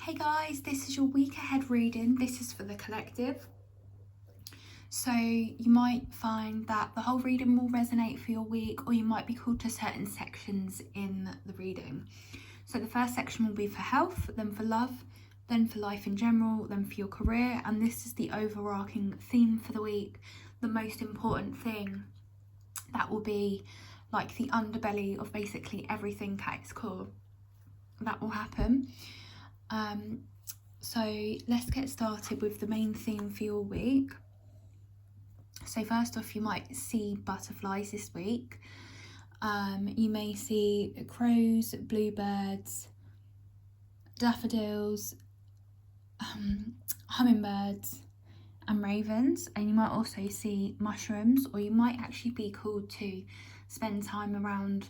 Hey guys, this is your week ahead reading. This is for the collective. So you might find that the whole reading will resonate for your week, or you might be called to certain sections in the reading. So the first section will be for health, then for love, then for life in general, then for your career, and this is the overarching theme for the week, the most important thing that will be like the underbelly of basically everything at its core that will happen. So let's get started with the main theme for your week. So first off, you might see butterflies this week. You may see crows, bluebirds, daffodils, hummingbirds and ravens, and you might also see mushrooms, or you might actually be called to spend time around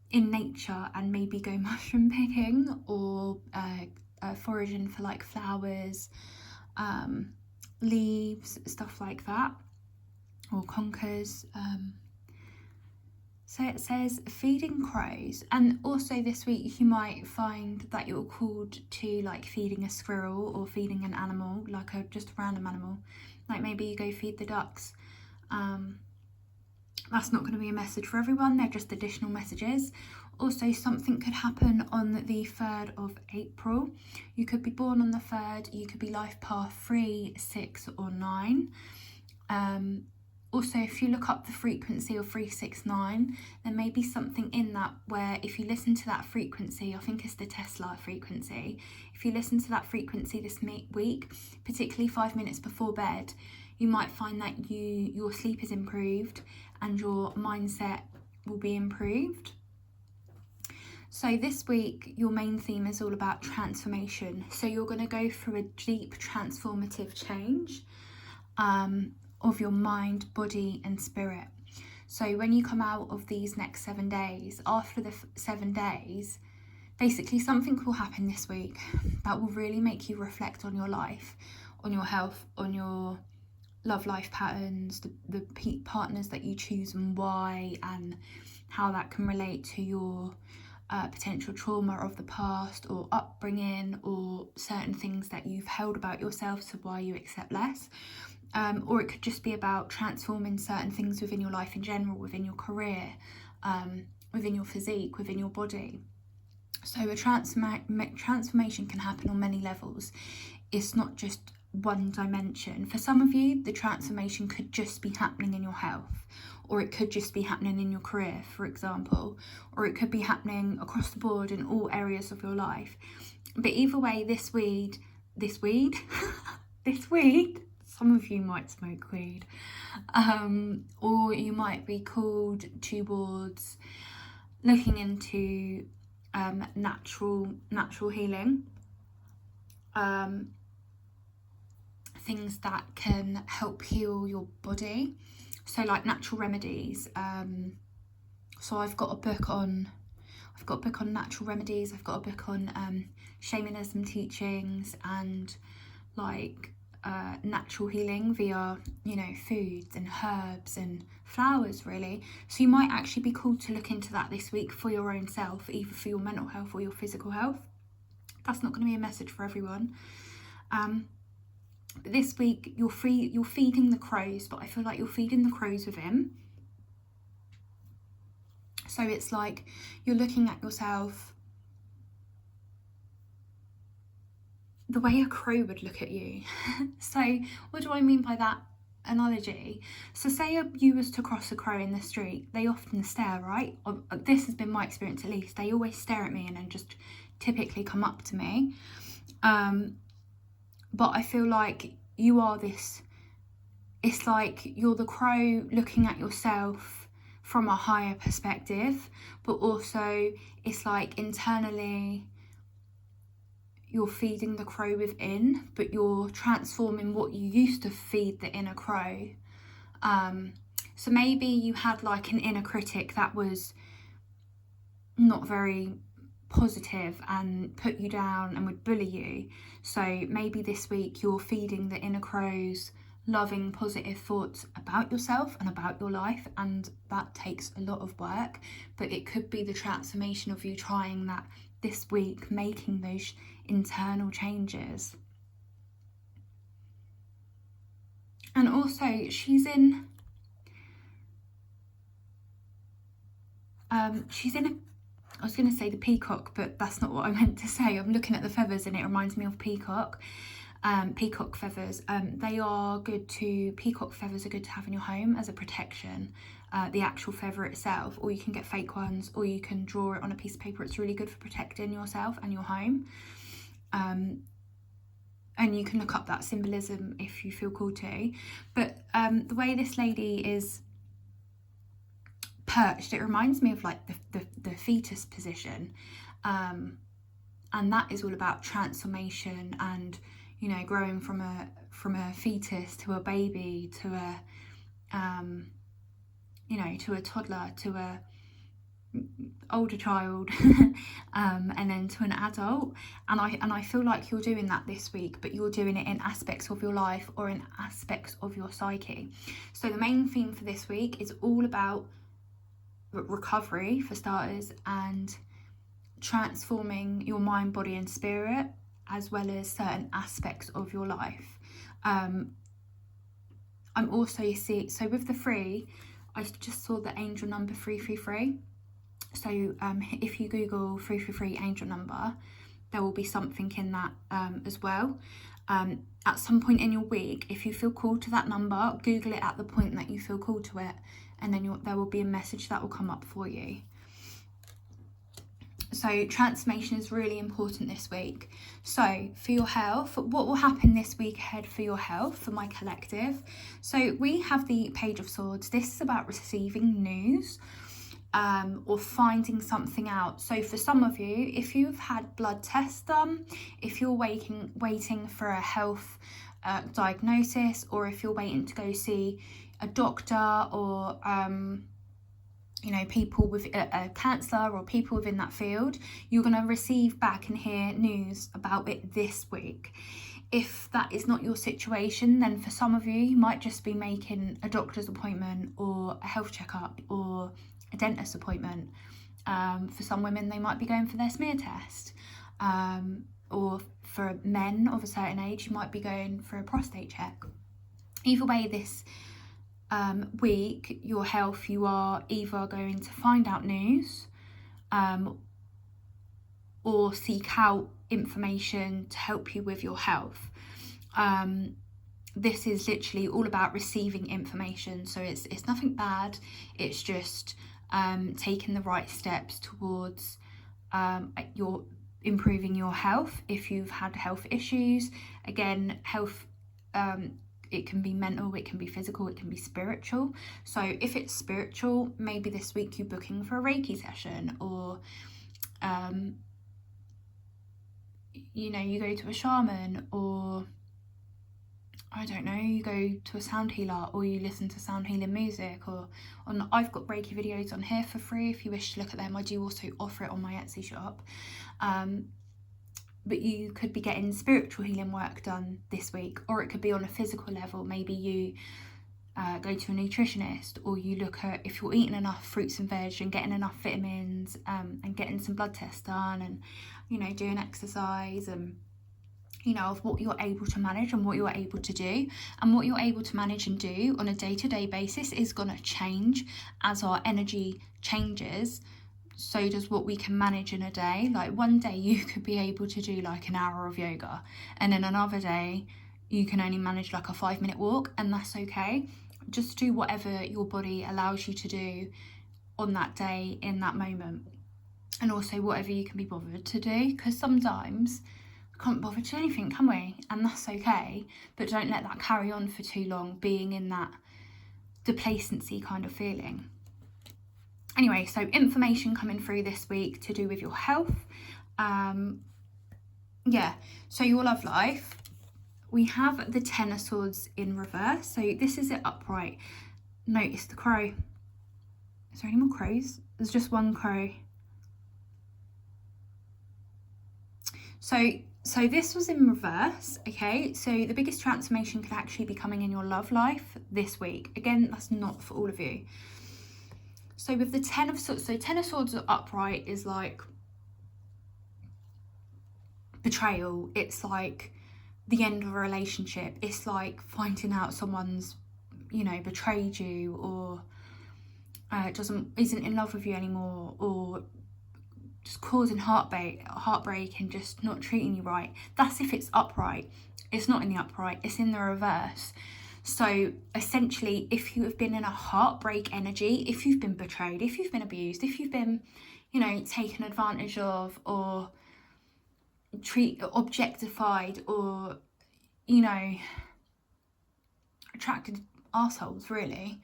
in nature and maybe go mushroom picking or foraging for like flowers, leaves, stuff like that, or conkers. So it says feeding crows, and also this week you might find that you're called to like feeding a squirrel or feeding an animal, like just a random animal, like maybe you go feed the ducks. That's not going to be a message for everyone, they're just additional messages. Also, something could happen on the 3rd of April. You could be born on the 3rd, you could be life path 3, 6 or 9. Also, if you look up the frequency of 369, there may be something in that where if you listen to that frequency, I think it's the Tesla frequency, if you listen to that frequency this week, particularly 5 minutes before bed, you might find that your sleep is improved and your mindset will be improved. So this week, your main theme is all about transformation. So you're going to go through a deep transformative change of your mind, body and spirit. So when you come out of these next 7 days, after the 7 days, basically something will happen this week that will really make you reflect on your life, on your health, on your love life patterns, the partners that you choose and why, and how that can relate to your potential trauma of the past or upbringing, or certain things that you've held about yourself, so why you accept less. Or it could just be about transforming certain things within your life in general, within your career, within your physique, within your body. So a transformation can happen on many levels. It's not just one dimension. For some of you, the transformation could just be happening in your health, or it could just be happening in your career, for example, or it could be happening across the board in all areas of your life. But either way, this week, some of you might smoke weed, or you might be called towards looking into natural healing, things that can help heal your body, so like natural remedies. So I've got a book on natural remedies, I've got a book on shamanism teachings and like natural healing via, foods and herbs and flowers, really. So you might actually be called to look into that this week for your own self, either for your mental health or your physical health. That's not going to be a message for everyone. But this week you're feeding the crows, but I feel like you're feeding the crows within. So it's like you're looking at yourself the way a crow would look at you. So what do I mean by that analogy? So say you was to cross a crow in the street, they often stare, right? This has been my experience at least. They always stare at me and then just typically come up to me. But I feel like you are this, it's like you're the crow looking at yourself from a higher perspective, but also it's like internally you're feeding the crow within, but you're transforming what you used to feed the inner crow. So maybe you had like an inner critic that was not very positive and put you down and would bully you. So maybe this week you're feeding the inner crow's loving, positive thoughts about yourself and about your life, and that takes a lot of work, but it could be the transformation of you trying that this week, making those internal changes. And also she's in I was going to say the peacock, but that's not what I meant to say. I'm looking at the feathers and it reminds me of peacock. Peacock feathers, peacock feathers are good to have in your home as a protection. The actual feather itself, or you can get fake ones, or you can draw it on a piece of paper. It's really good for protecting yourself and your home. And you can look up that symbolism if you feel called to. But the way this lady is perched, it reminds me of like the fetus position, and that is all about transformation and, you know, growing from a fetus to a baby to a you know, to a toddler, to a older child, and then to an adult. And I feel like you're doing that this week, but you're doing it in aspects of your life or in aspects of your psyche. So the main theme for this week is all about recovery, for starters, and transforming your mind, body and spirit, as well as certain aspects of your life. I'm also so with the 3, I just saw the angel number 333. So if you Google 333 angel number, there will be something in that as well. At some point in your week, if you feel called to that number, Google it at the point that you feel called to it, and then there will be a message that will come up for you. So transformation is really important this week. So for your health, what will happen this week ahead for your health, for my collective? So we have the Page of Swords. This is about receiving news, or finding something out. So for some of you, if you've had blood tests done, if you're waiting for a health diagnosis, or if you're waiting to go see a doctor, or you know, people with a counsellor or people within that field, you're going to receive back and hear news about it this week. If that is not your situation, then for some of you, you might just be making a doctor's appointment or a health checkup or a dentist appointment. For some women, they might be going for their smear test. Or for men of a certain age, you might be going for a prostate check. Either way, this week, your health, you are either going to find out news, or seek out information to help you with your health. This is literally all about receiving information, so it's nothing bad. It's just taking the right steps towards your improving your health. If you've had health issues, again, health, it can be mental, it can be physical, it can be spiritual. So if it's spiritual, maybe this week you're booking for a Reiki session, or you know, you go to a shaman, or I don't know, you go to a sound healer, or you listen to sound healing music, or I've got Reiki videos on here for free if you wish to look at them. I do also offer it on my Etsy shop. But you could be getting spiritual healing work done this week, or it could be on a physical level. Maybe you go to a nutritionist, or you look at if you're eating enough fruits and veg and getting enough vitamins, and getting some blood tests done, and, you know, doing exercise, and, you know, of what you're able to manage and what you're able to do. And what you're able to manage and do on a day-to-day basis is going to change as our energy changes. So does what we can manage in a day. Like one day you could be able to do like an hour of yoga, and then another day you can only manage like a 5-minute walk, and that's okay. Just do whatever your body allows you to do on that day, in that moment. And also whatever you can be bothered to do, because sometimes we can't bother to do anything, can we? And that's okay, but don't let that carry on for too long, being in that deplacency kind of feeling. Anyway, so information coming through this week to do with your health. Yeah, so your love life. We have the 10 of Swords in reverse. So this is it upright. Notice the crow. Is there any more crows? There's just one crow. So this was in reverse, okay? So the biggest transformation could actually be coming in your love life this week. Again, that's not for all of you. So with the Ten of Swords, so Ten of Swords upright is like betrayal. It's like the end of a relationship. It's like finding out someone's, you know, betrayed you, or isn't in love with you anymore, or just causing heartbreak and just not treating you right. That's if it's upright. It's not in the upright, it's in the reverse. So essentially, if you have been in a heartbreak energy, if you've been betrayed, if you've been abused, if you've been, you know, taken advantage of, or objectified, or, you know, attracted arseholes, really,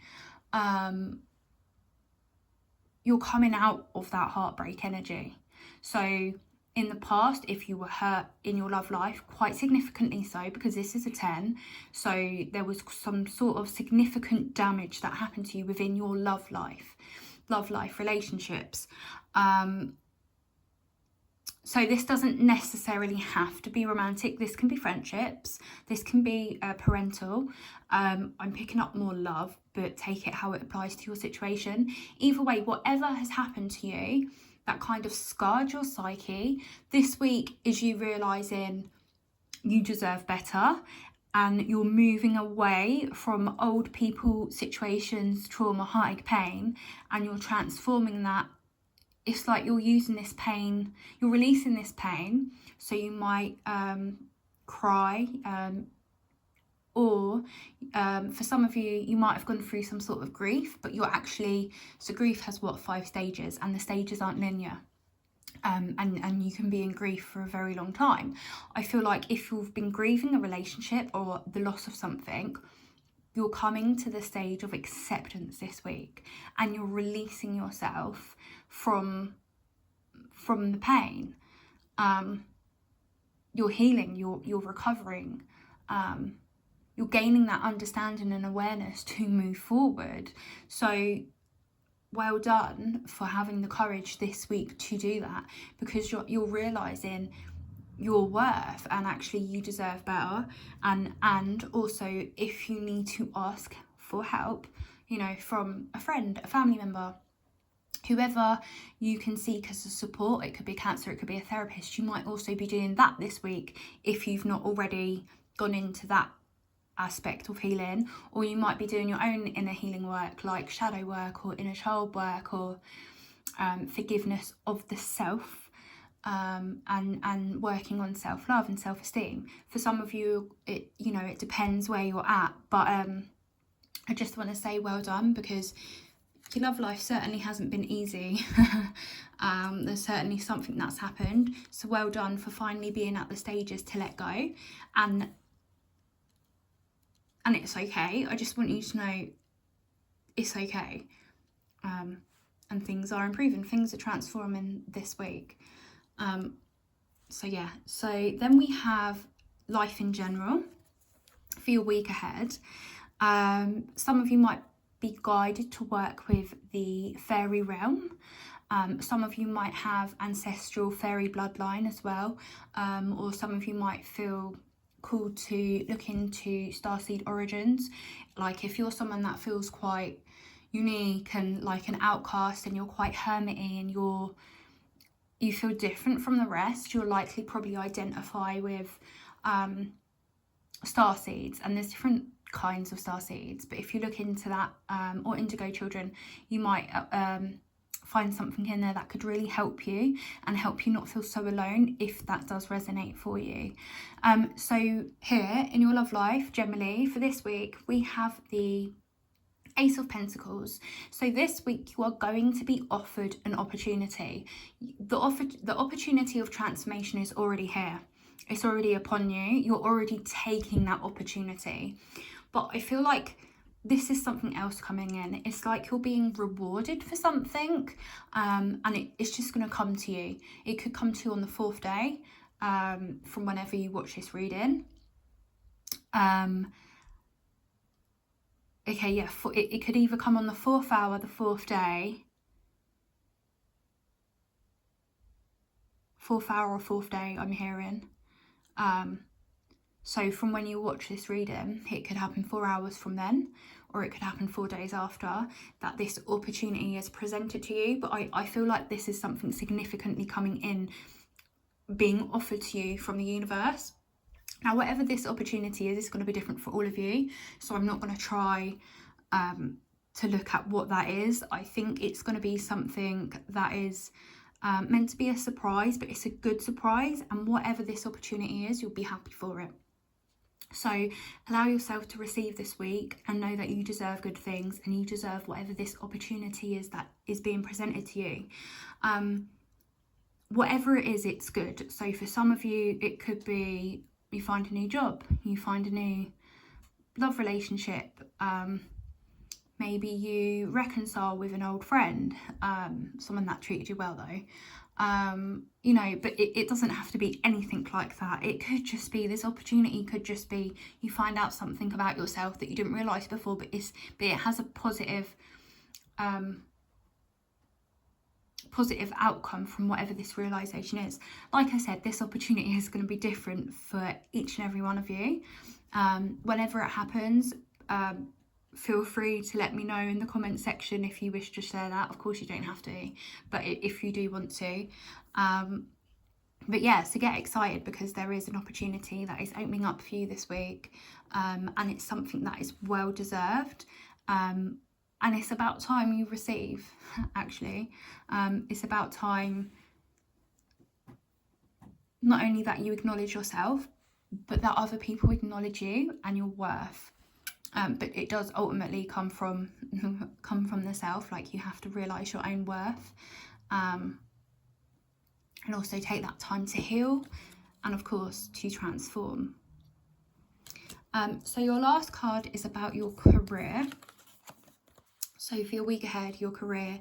you're coming out of that heartbreak energy. So in the past, if you were hurt in your love life, quite significantly so, because this is a 10, so there was some sort of significant damage that happened to you within your love life relationships. So this doesn't necessarily have to be romantic. This can be friendships. This can be parental. I'm picking up more love, but take it how it applies to your situation. Either way, whatever has happened to you that kind of scarred your psyche, this week is you realising you deserve better, and you're moving away from old people, situations, trauma, heartache, pain, and you're transforming that. It's like you're using this pain, you're releasing this pain. So you might cry, or for some of you, you might have gone through some sort of grief, but you're actually, so grief has 5 stages, and the stages aren't linear. And you can be in grief for a very long time. I feel like if you've been grieving a relationship or the loss of something, you're coming to the stage of acceptance this week, and you're releasing yourself from the pain. You're healing, you're recovering, you're gaining that understanding and awareness to move forward. So well done for having the courage this week to do that, because you're realizing your worth, and actually you deserve better. And also, if you need to ask for help, you know, from a friend, a family member, whoever you can seek as a support, it could be a counsellor, it could be a therapist, you might also be doing that this week if you've not already gone into that aspect of healing. Or you might be doing your own inner healing work, like shadow work or inner child work, or forgiveness of the self, and working on self-love and self-esteem. For some of you, it depends where you're at, but I just want to say well done, because your love life certainly hasn't been easy. There's certainly something that's happened, so well done for finally being at the stages to let go, and it's okay. I just want you to know it's okay, and things are improving, things are transforming this week. So yeah, so then we have life in general for your week ahead. Some of you might be guided to work with the fairy realm. Some of you might have ancestral fairy bloodline as well, or some of you might feel called to look into starseed origins. Like if you're someone that feels quite unique and like an outcast, and you're quite hermity, and you feel different from the rest, you'll likely probably identify with starseeds. And there's different kinds of starseeds, but if you look into that, or indigo children, you might find something in there that could really help you, and help you not feel so alone if that does resonate for you. So here in your love life, generally for this week, we have the Ace of Pentacles. So this week you are going to be offered an opportunity. The opportunity of transformation is already here. It's already upon you. You're already taking that opportunity. But I feel like this is something else coming in. It's like you're being rewarded for something, and it's just going to come to you. It could come to you on the 4th day, from whenever you watch this reading. Okay, yeah, it could either come on the 4th hour, the 4th day, 4th hour or 4th day, I'm hearing. So from when you watch this reading, it could happen 4 hours from then, or it could happen 4 days after, that this opportunity is presented to you. But I feel like this is something significantly coming in, being offered to you from the universe. Now, whatever this opportunity is, it's going to be different for all of you. So I'm not going to try to look at what that is. I think it's going to be something that is meant to be a surprise, but it's a good surprise. And whatever this opportunity is, you'll be happy for it. So allow yourself to receive this week and know that you deserve good things, and you deserve whatever this opportunity is that is being presented to you. Whatever it is, it's good. So for some of you, it could be you find a new job, you find a new love relationship, maybe you reconcile with an old friend, someone that treated you well though. You know, but it doesn't have to be anything like that. It could just be, this opportunity could just be you find out something about yourself that you didn't realise before, but it has a positive outcome from whatever this realisation is. Like I said, this opportunity is going to be different for each and every one of you. Whenever it happens, feel free to let me know in the comment section if you wish to share that. Of course you don't have to, but if you do want to. But yeah, so get excited, because there is an opportunity that is opening up for you this week, and it's something that is well deserved, and it's about time you receive, actually. It's about time not only that you acknowledge yourself, but that other people acknowledge you and your worth. But it does ultimately come from the self. Like, you have to realise your own worth, and also take that time to heal, and of course to transform. So your last card is about your career. So for your week ahead, your career,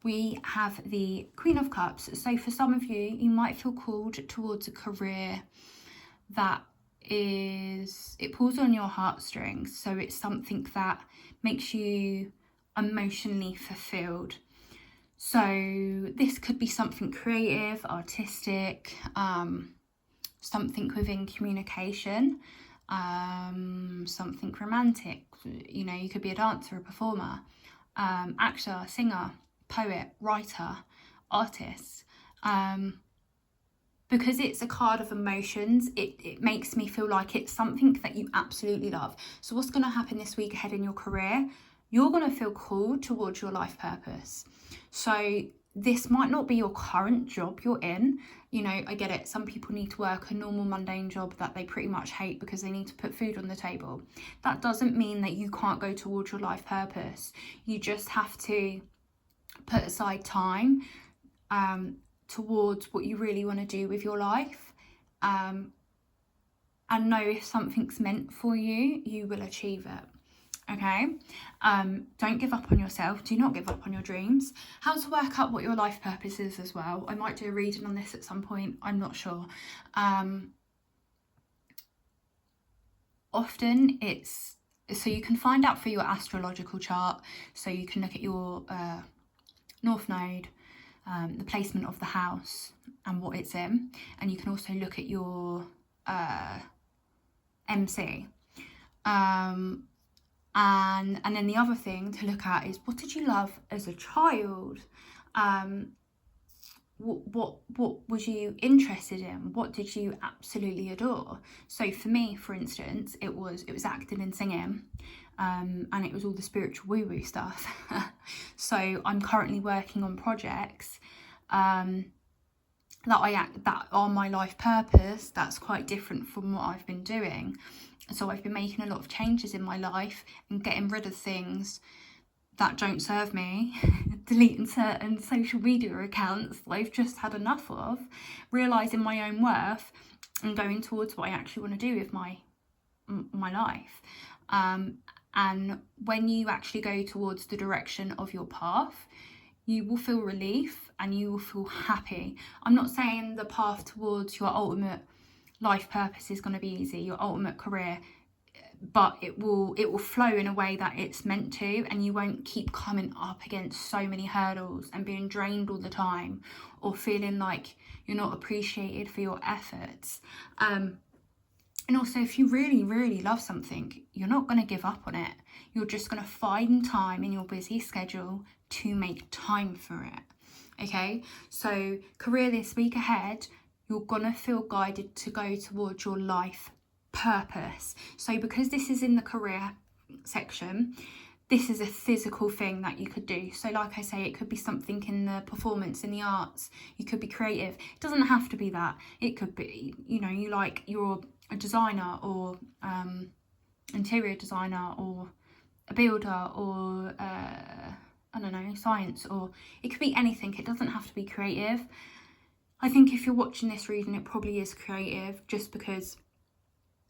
we have the Queen of Cups. So for some of you, you might feel called towards a career that it pulls on your heartstrings. So it's something that makes you emotionally fulfilled. So this could be something creative, artistic, something within communication, something romantic. You know, you could be a dancer, a performer, actor, singer, poet, writer, artist. Because it's a card of emotions, it makes me feel like it's something that you absolutely love. So what's going to happen this week ahead in your career? You're going to feel called towards your life purpose. So this might not be your current job you're in. You know, I get it. Some people need to work a normal mundane job that they pretty much hate because they need to put food on the table. That doesn't mean that you can't go towards your life purpose. You just have to put aside time towards what you really want to do with your life, and know if something's meant for you, you will achieve it. Okay, don't give up on yourself. Do not give up on your dreams. How to work out what your life purpose is as well. I might do a reading on this at some point. I'm not sure. Often it's, so you can find out for your astrological chart. So you can look at your North Node, the placement of the house and what it's in, and you can also look at your MC. And then the other thing to look at is, what did you love as a child? What was you interested in? What did you absolutely adore? So for me, for instance, it was acting and singing, and it was all the spiritual woo-woo stuff. So I'm currently working on projects that are my life purpose. That's quite different from what I've been doing. So I've been making a lot of changes in my life and getting rid of things that don't serve me, deleting certain social media accounts that I've just had enough of, realising my own worth and going towards what I actually want to do with my life. And when you actually go towards the direction of your path, you will feel relief and you will feel happy. I'm not saying the path towards your ultimate life purpose is going to be easy, your ultimate career but it will flow in a way that it's meant to, and you won't keep coming up against so many hurdles and being drained all the time, or feeling like you're not appreciated for your efforts. And also, if you really, really love something, you're not going to give up on it. You're just going to find time in your busy schedule to make time for it. Okay, so career this week ahead, you're going to feel guided to go towards your life purpose. So because this is in the career section, this is a physical thing that you could do. So like I say, it could be something in the performance, in the arts. You could be creative. It doesn't have to be that. It could be, you know, you're a designer, or interior designer, or a builder, or I don't know, science, or it could be anything. It doesn't have to be creative. I think if you're watching this reading, it probably is creative, just because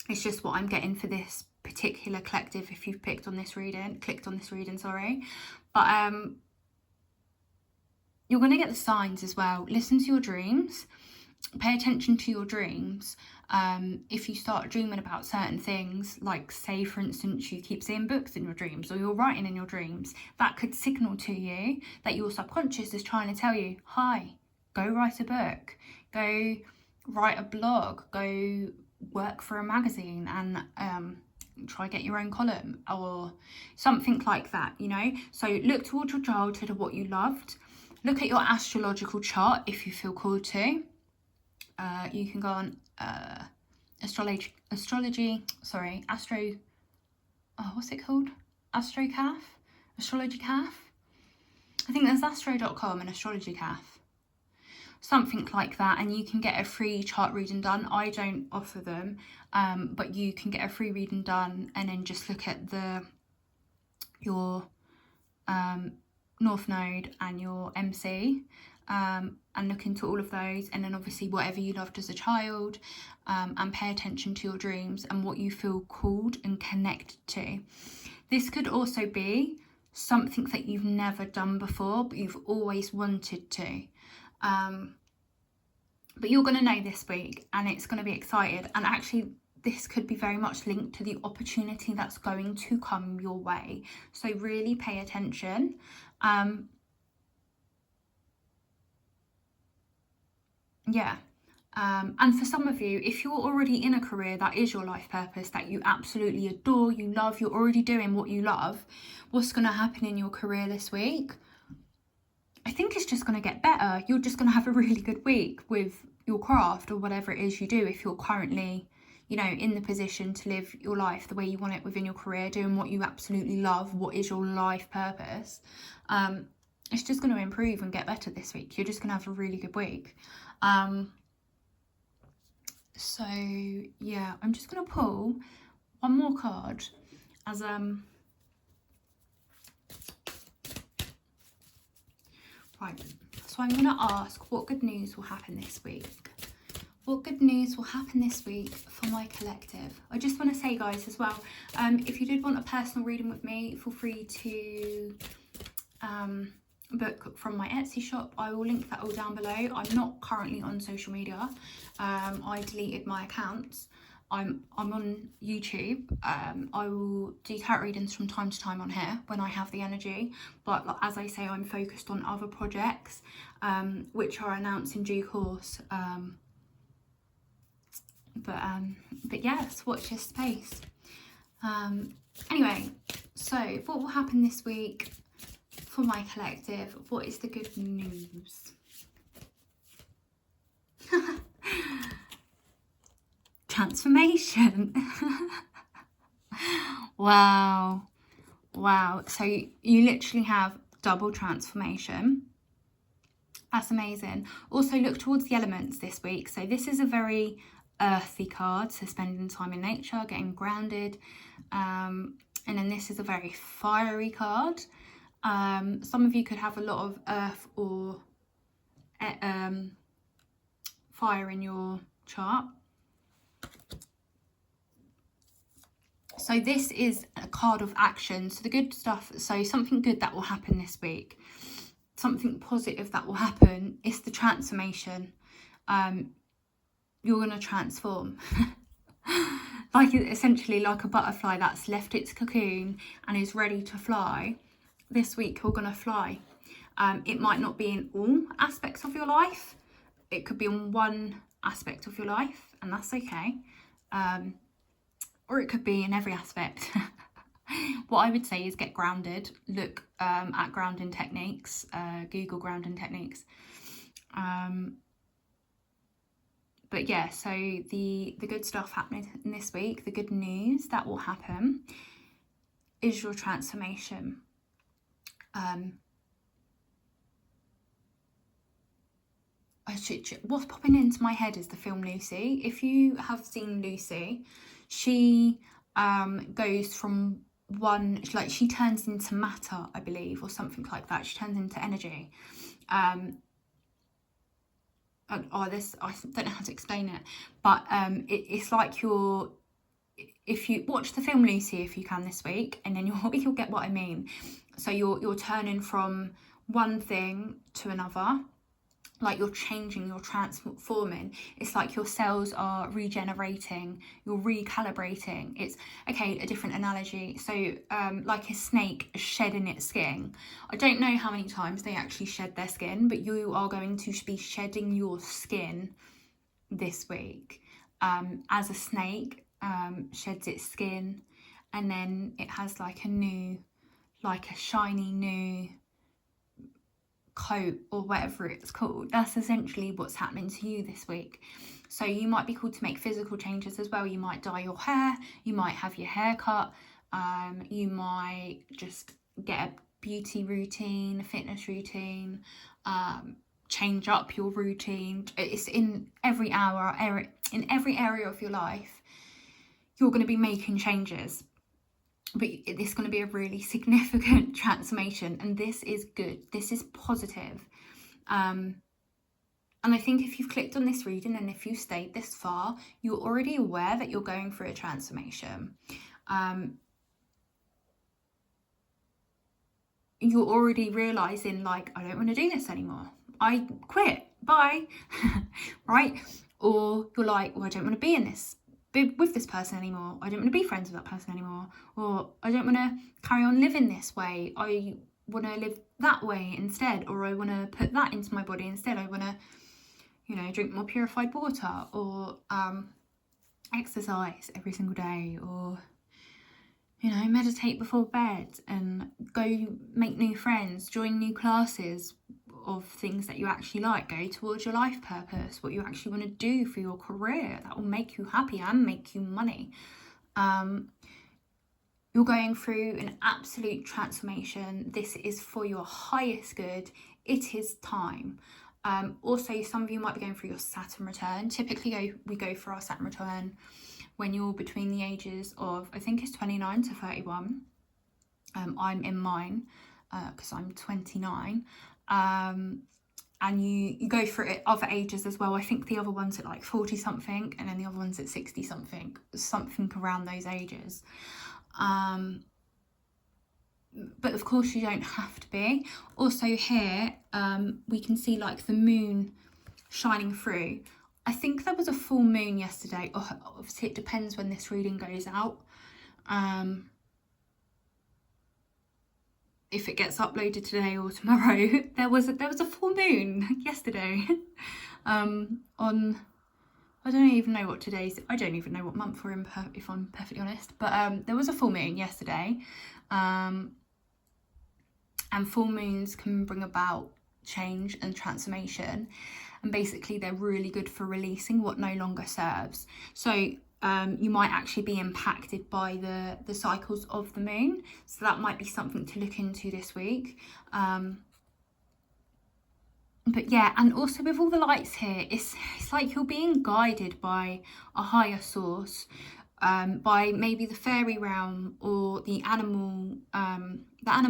it's just what I'm getting for this particular collective. If you've clicked on this reading, sorry. But you're going to get the signs as well. Listen to your dreams. Pay attention to your dreams. If you start dreaming about certain things, like say for instance you keep seeing books in your dreams, or you're writing in your dreams, that could signal to you that your subconscious is trying to tell you, hi, go write a book, go write a blog, go work for a magazine, and try get your own column, or something like that, you know. So look towards your childhood of what you loved. Look at your astrological chart if you feel called to. You can go on what's it called? Astrology Calf. I think there's astro.com and Astrology Calf, something like that, and you can get a free chart reading done. I don't offer them, but you can get a free reading done, and then just look at your North Node and your MC, and look into all of those, and then obviously whatever you loved as a child, and pay attention to your dreams and what you feel called and connected to. This could also be something that you've never done before, but you've always wanted to. But you're going to know this week, and it's going to be excited. And actually, this could be very much linked to the opportunity that's going to come your way. So really pay attention. And for some of you, if you're already in a career that is your life purpose, that you absolutely adore, you love, you're already doing what you love, what's going to happen in your career this week? I think it's just going to get better. You're just going to have a really good week with your craft, or whatever it is you do. If you're currently, you know, in the position to live your life the way you want it within your career, doing what you absolutely love, what is your life purpose, it's just going to improve and get better this week. You're just going to have a really good week. So yeah, I'm just going to pull one more card as right, so I'm going to ask, what good news will happen this week? What good news will happen this week for my collective? I just want to say, guys, as well, if you did want a personal reading with me, feel free to book from my Etsy shop. I will link that all down below. I'm not currently on social media. I deleted my accounts. I'm on YouTube. I will do tarot readings from time to time on here when I have the energy, but as I say, I'm focused on other projects, which are announced in due course. But yes, watch this space. Anyway, so what will happen this week for my collective? What is the good news? Transformation. Wow. So you literally have double transformation. That's amazing. Also, look towards the elements this week. So this is a very earthy card, so spending time in nature, getting grounded. And then this is a very fiery card. Some of you could have a lot of earth or fire in your chart. So this is a card of action. So the good stuff, so something good that will happen this week, something positive that will happen, is the transformation. You're going to transform. like essentially like a butterfly that's left its cocoon and is ready to fly. This week you're going to fly. It might not be in all aspects of your life. It could be on one aspect of your life, and that's okay. Or it could be in every aspect. What I would say is get grounded. Look at grounding techniques. Google grounding techniques. But yeah, so the good stuff happening this week, the good news that will happen is your transformation. What's popping into my head is the film Lucy. If you have seen Lucy, she goes from one, like she turns into matter, I believe, or something like that. She turns into energy. I don't know how to explain it, but it's like if you watch the film Lucy, if you can, this week, and then you'll get what I mean. So you're turning from one thing to another, like you're changing, you're transforming. It's like your cells are regenerating, you're recalibrating. It's okay, a different analogy. So like a snake shedding its skin. I don't know how many times they actually shed their skin, but you are going to be shedding your skin this week. As a snake sheds its skin, and then it has like a shiny new coat or whatever it's called. That's essentially what's happening to you this week. So you might be called to make physical changes as well. You might dye your hair, you might have your hair cut, you might just get a beauty routine, a fitness routine, change up your routine. It's in every in every area of your life you're going to be making changes. But it's going to be a really significant transformation, and this is good. This is positive. And I think if you've clicked on this reading and if you stayed this far, you're already aware that you're going through a transformation. You're already realizing, like, I don't want to do this anymore. I quit. Bye. Right? Or you're like, well, I don't want to be with this person anymore. I don't want to be friends with that person anymore. Or I don't want to carry on living this way. I want to live that way instead. Or I want to put that into my body instead. I want to, drink more purified water, or exercise every single day, or meditate before bed, and go make new friends, join new classes of things that you actually like, go towards your life purpose, what you actually want to do for your career that will make you happy and make you money. You're going through an absolute transformation. This is for your highest good. It is time. Also, some of you might be going through your Saturn return. Typically we go for our Saturn return when you're between the ages of, I think it's 29 to 31. I'm in mine because I'm 29. And you go for it other ages as well. I think the other one's at like 40 something, and then the other one's at 60 something around those ages. But of course you don't have to be. Also here, we can see like the moon shining through. I think there was a full moon yesterday. Obviously it depends when this reading goes out. If it gets uploaded today or tomorrow, there was a full moon yesterday. On, I don't even know what today's. I don't even know what month we're in, if I'm perfectly honest. But there was a full moon yesterday, and full moons can bring about change and transformation. And basically, they're really good for releasing what no longer serves. So you might actually be impacted by the cycles of the moon. So that might be something to look into this week. But yeah, and also with all the lights here, it's like you're being guided by a higher source, by maybe the fairy realm or the animal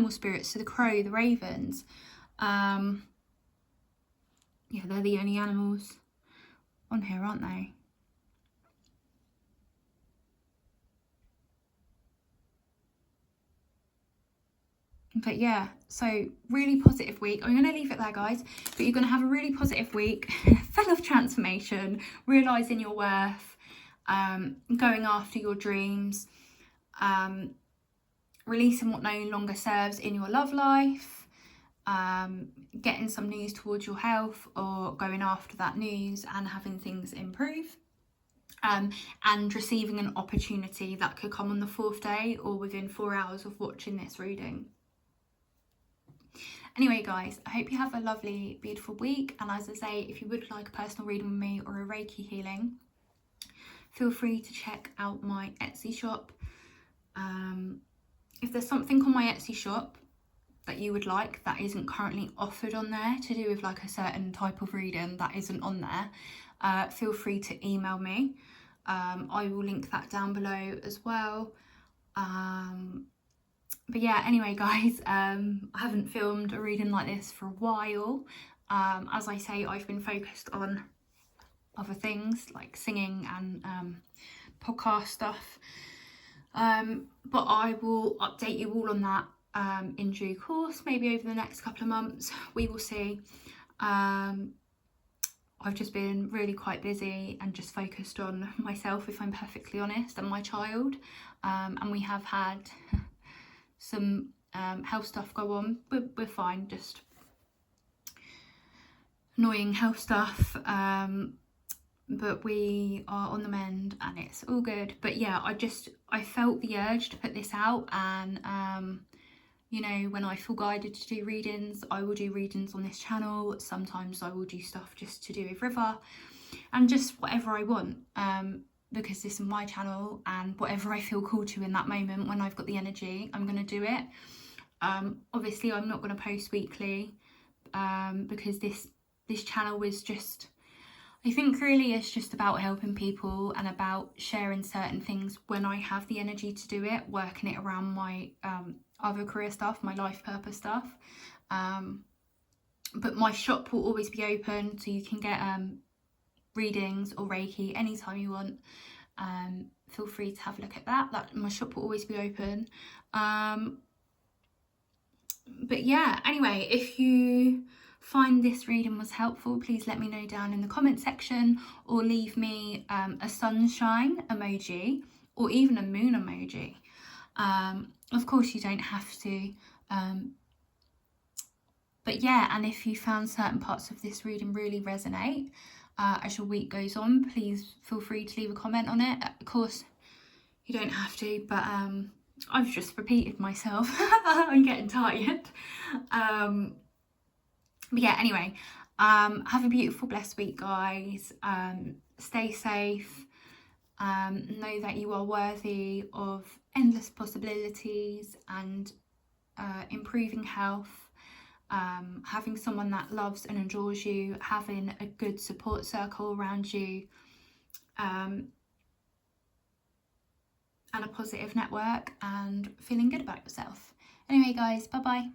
spirits, so the crow, the ravens. Yeah, they're the only animals on here, aren't they? But yeah, so really positive week. I'm going to leave it there, guys. But you're going to have a really positive week, full of transformation, realising your worth, going after your dreams, releasing what no longer serves in your love life, getting some news towards your health, or going after that news and having things improve, and receiving an opportunity that could come on the 4th day or within 4 hours of watching this reading. Anyway guys, I hope you have a lovely, beautiful week, and as I say, if you would like a personal reading with me or a Reiki healing, feel free to check out my Etsy shop. If there's something on my Etsy shop that you would like that isn't currently offered on there, to do with like a certain type of reading that isn't on there, feel free to email me. I will link that down below as well. But yeah, anyway guys, I haven't filmed a reading like this for a while. As I say, I've been focused on other things like singing and podcast stuff. But I will update you all on that in due course, maybe over the next couple of months. We will see. I've just been really quite busy and just focused on myself, if I'm perfectly honest, and my child. And we have had some health stuff go on, but we're fine, just annoying health stuff, but we are on the mend and it's all good. But yeah, I felt the urge to put this out, and you know, when I feel guided to do readings, I will do readings on this channel. Sometimes I will do stuff just to do with River and just whatever I want, because this is my channel, and whatever I feel called to in that moment when I've got the energy, I'm going to do it. Obviously I'm not going to post weekly, because this channel is just, I think really it's just about helping people and about sharing certain things when I have the energy to do it, working it around my other career stuff, my life purpose stuff. But my shop will always be open, so you can get readings or Reiki anytime you want. Feel free to have a look at that. My shop will always be open. But yeah, anyway, if you find this reading was helpful, please let me know down in the comment section, or leave me a sunshine emoji or even a moon emoji. Of course you don't have to, but yeah, and if you found certain parts of this reading really resonate as your week goes on, please feel free to leave a comment on it. Of course you don't have to, but I've just repeated myself. I'm getting tired. But yeah, anyway, have a beautiful, blessed week, guys. Stay safe. Know that you are worthy of endless possibilities and improving health, having someone that loves and adores you, having a good support circle around you, and a positive network, and feeling good about yourself. Anyway, guys, bye-bye.